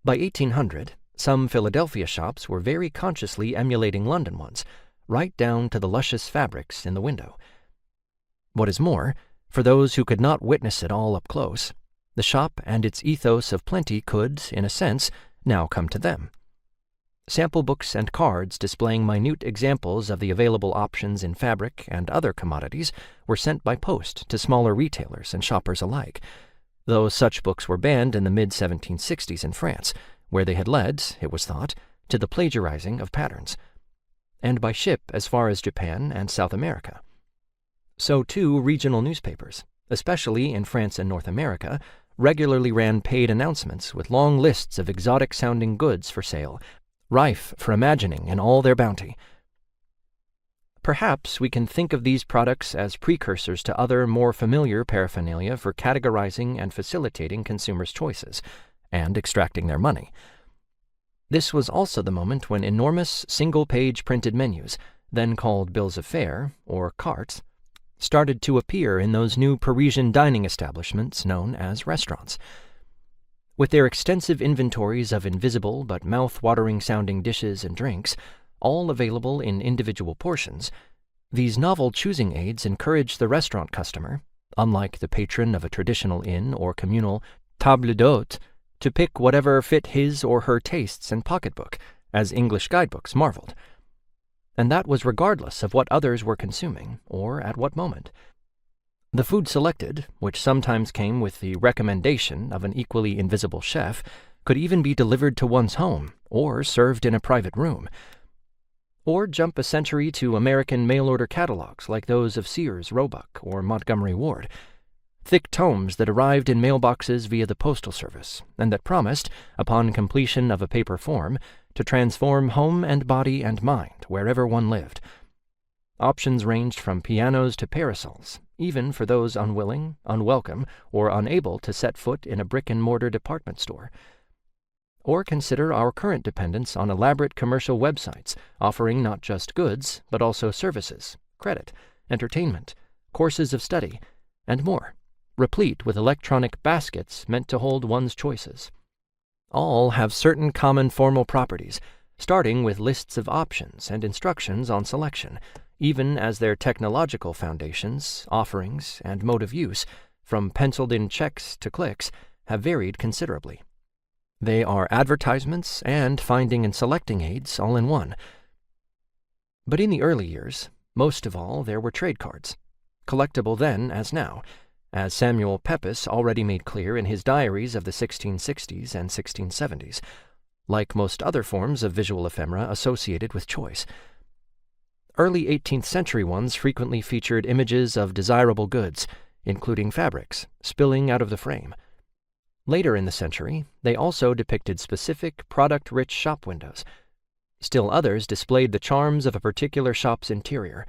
By 1800, some Philadelphia shops were very consciously emulating London ones, right down to the luscious fabrics in the window. What is more, for those who could not witness it all up close, the shop and its ethos of plenty could, in a sense, now come to them. Sample books and cards displaying minute examples of the available options in fabric and other commodities were sent by post to smaller retailers and shoppers alike, though such books were banned in the mid-1760s in France, where they had led, it was thought, to the plagiarizing of patterns, and by ship as far as Japan and South America. So too regional newspapers, especially in France and North America, regularly ran paid announcements with long lists of exotic-sounding goods for sale, rife for imagining in all their bounty. Perhaps we can think of these products as precursors to other, more familiar paraphernalia for categorizing and facilitating consumers' choices, and extracting their money. This was also the moment when enormous single-page printed menus, then called bills of fare, or cartes, started to appear in those new Parisian dining establishments known as restaurants. With their extensive inventories of invisible but mouth-watering sounding dishes and drinks, all available in individual portions, these novel choosing aids encouraged the restaurant customer, unlike the patron of a traditional inn or communal table d'hôte, to pick whatever fit his or her tastes and pocketbook, as English guidebooks marveled. And that was regardless of what others were consuming, or at what moment. The food selected, which sometimes came with the recommendation of an equally invisible chef, could even be delivered to one's home, or served in a private room. Or jump a century to American mail-order catalogs like those of Sears, Roebuck, or Montgomery Ward, thick tomes that arrived in mailboxes via the postal service, and that promised, upon completion of a paper form, to transform home and body and mind wherever one lived. Options ranged from pianos to parasols, even for those unwilling, unwelcome, or unable to set foot in a brick-and-mortar department store. Or consider our current dependence on elaborate commercial websites offering not just goods, but also services, credit, entertainment, courses of study, and more, replete with electronic baskets meant to hold one's choices. All have certain common formal properties, starting with lists of options and instructions on selection, even as their technological foundations, offerings, and mode of use, from penciled-in checks to clicks, have varied considerably. They are advertisements and finding and selecting aids all in one. But in the early years, most of all, there were trade cards, collectible then as now, as Samuel Pepys already made clear in his diaries of the 1660s and 1670s, like most other forms of visual ephemera associated with choice. Early 18th century ones frequently featured images of desirable goods, including fabrics, spilling out of the frame. Later in the century, they also depicted specific, product-rich shop windows. Still others displayed the charms of a particular shop's interior,